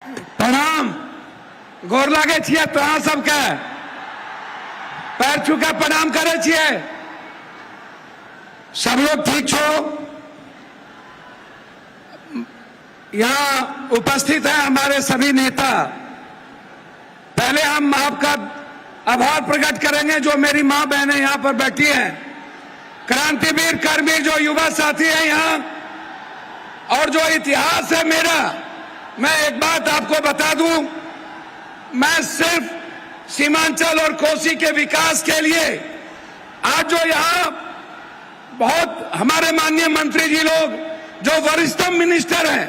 प्रणाम गोर लागे छिए तोरा सबके पैर छू के प्रणाम करे छिए। सब लोग ठीक छो? यहाँ उपस्थित है हमारे सभी नेता। पहले हम आपका आभार प्रकट करेंगे जो मेरी मां बहनें यहाँ पर बैठी हैं, क्रांतिवीर कर्मी जो युवा साथी हैं यहाँ, और जो इतिहास है मेरा। मैं एक बात आपको बता दूं, मैं सिर्फ सीमांचल और कोसी के विकास के लिए आज जो यहाँ बहुत हमारे माननीय मंत्री जी लोग जो वरिष्ठ मिनिस्टर हैं,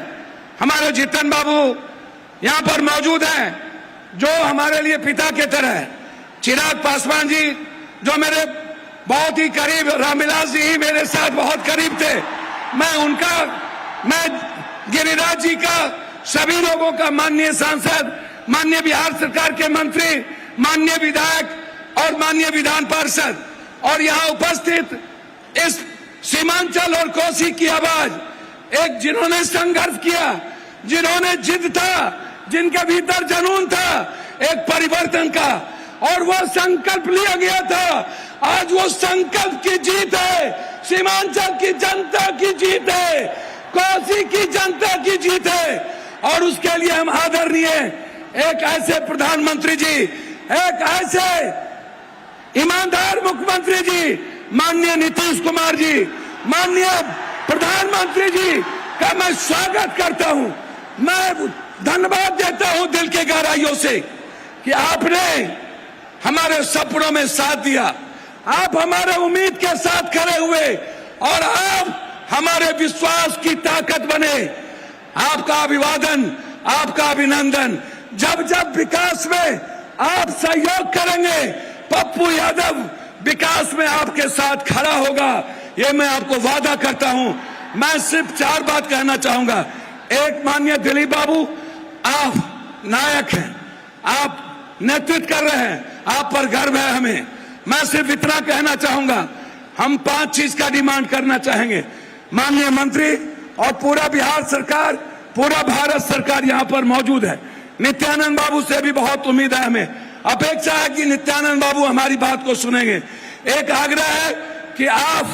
हमारे जीतन बाबू यहाँ पर मौजूद हैं जो हमारे लिए पिता के तरह है, चिराग पासवान जी जो मेरे बहुत ही करीब, रामविलास जी ही मेरे साथ बहुत करीब थे, मैं गिरिराज जी का, सभी लोगों का, माननीय सांसद, माननीय बिहार सरकार के मंत्री, माननीय विधायक और माननीय विधान पार्षद, और यहाँ उपस्थित इस सीमांचल और कोसी की आवाज, एक जिन्होंने संघर्ष किया, जिन्होंने जिद था, जिनके भीतर जुनून था एक परिवर्तन का, और वो संकल्प लिया गया था। आज वो संकल्प की जीत है, सीमांचल की जनता की जीत है, कोसी की जनता की जीत है, और उसके लिए हम आदरणीय एक ऐसे प्रधानमंत्री जी, एक ऐसे ईमानदार मुख्यमंत्री जी, माननीय नीतीश कुमार जी, माननीय प्रधानमंत्री जी का मैं स्वागत करता हूं। मैं धन्यवाद देता हूं दिल के गहराइयों से कि आपने हमारे सपनों में साथ दिया, आप हमारे उम्मीद के साथ खड़े हुए, और आप हमारे विश्वास की ताकत बने। आपका अभिवादन, आपका अभिनंदन। जब जब विकास में आप सहयोग करेंगे, पप्पू यादव विकास में आपके साथ खड़ा होगा, ये मैं आपको वादा करता हूं। मैं सिर्फ 4 बात कहना चाहूंगा। एक, माननीय दिलीप बाबू, आप नायक हैं, आप नेतृत्व कर रहे हैं, आप पर गर्व है हमें। मैं सिर्फ इतना कहना चाहूंगा, हम 5 चीज का डिमांड करना चाहेंगे। माननीय मंत्री और पूरा बिहार सरकार, पूरा भारत सरकार यहाँ पर मौजूद है। नित्यानंद बाबू से भी बहुत उम्मीद है, हमें अपेक्षा है कि नित्यानंद बाबू हमारी बात को सुनेंगे। एक आग्रह है कि आप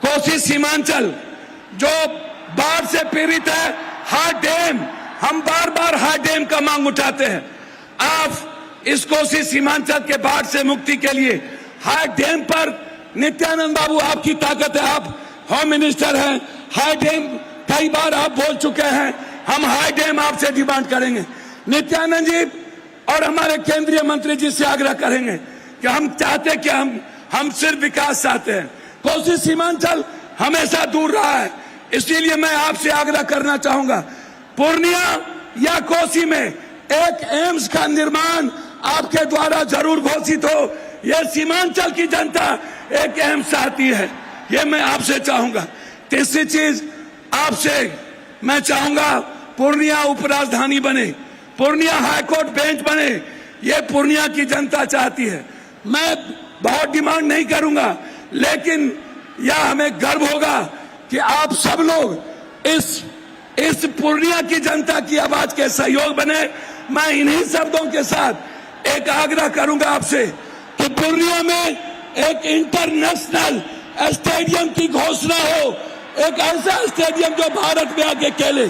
कोसी सीमांचल जो बाढ़ से पीड़ित है, हार्ड डैम, हम बार बार हार्ड डैम का मांग उठाते हैं। आप इस कोसी सीमांचल के बाढ़ से मुक्ति के लिए हार्ड डैम पर, नित्यानंद बाबू आपकी ताकत है, आप होम मिनिस्टर हैं, हाई डैम कई बार आप बोल चुके हैं, हम हाई डैम आपसे डिमांड करेंगे। नित्यानंद जी और हमारे केंद्रीय मंत्री जी से आग्रह करेंगे कि हम चाहते कि हम सिर्फ विकास चाहते हैं। कोसी सीमांचल हमेशा दूर रहा है, इसीलिए मैं आपसे आग्रह करना चाहूंगा, पूर्णिया या कोसी में एक एम्स का निर्माण आपके द्वारा जरूर घोषित हो। यह सीमांचल की जनता एक एम्स चाहती है, ये मैं आपसे चाहूंगा। तीसरी चीज आपसे मैं चाहूंगा, पूर्णिया उपराजधानी बने, पूर्णिया हाईकोर्ट बेंच बने, ये पूर्णिया की जनता चाहती है। मैं बहुत डिमांड नहीं करूंगा, लेकिन यह हमें गर्व होगा कि आप सब लोग इस पूर्णिया की जनता की आवाज के सहयोग बने। मैं इन्हीं शब्दों के साथ एक आग्रह करूंगा आपसे कि पूर्णिया में एक इंटरनेशनल स्टेडियम की घोषणा हो, एक ऐसा स्टेडियम जो भारत में आगे खेले।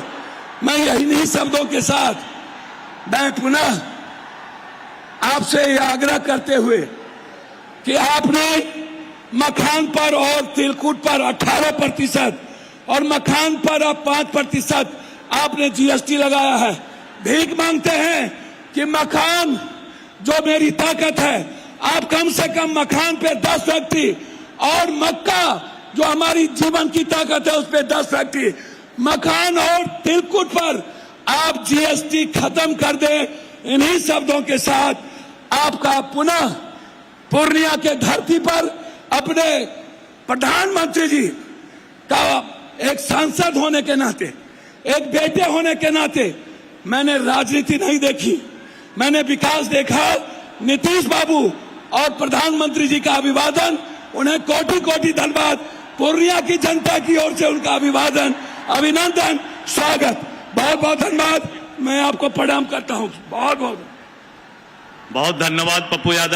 मैं इन्हीं शब्दों के साथ मैं पुनः आपसे यह आग्रह करते हुए कि आपने मखान पर और तिलकुट पर 18% और मखान पर अब 5% आपने जीएसटी लगाया है। भीख मांगते हैं कि मखान जो मेरी ताकत है, आप कम से कम मखान पे 10 फैक्ट्री, और मक्का जो हमारी जीवन की ताकत है उस पे 10 फैक्ट्री, मखान और तिलकुट पर आप जीएसटी खत्म कर दें। इन्हीं शब्दों के साथ आपका पुनः पूर्णिया के धरती पर अपने प्रधानमंत्री जी का एक सांसद होने के नाते, एक बेटे होने के नाते, मैंने राजनीति नहीं देखी, मैंने विकास देखा। नीतीश बाबू और प्रधानमंत्री जी का अभिवादन, उन्हें कोटि कोटि धन्यवाद। पूर्णिया की जनता की ओर से उनका अभिवादन, अभिनंदन, स्वागत। बहुत बहुत धन्यवाद। मैं आपको प्रणाम करता हूं। बहुत बहुत बहुत धन्यवाद पप्पू यादव।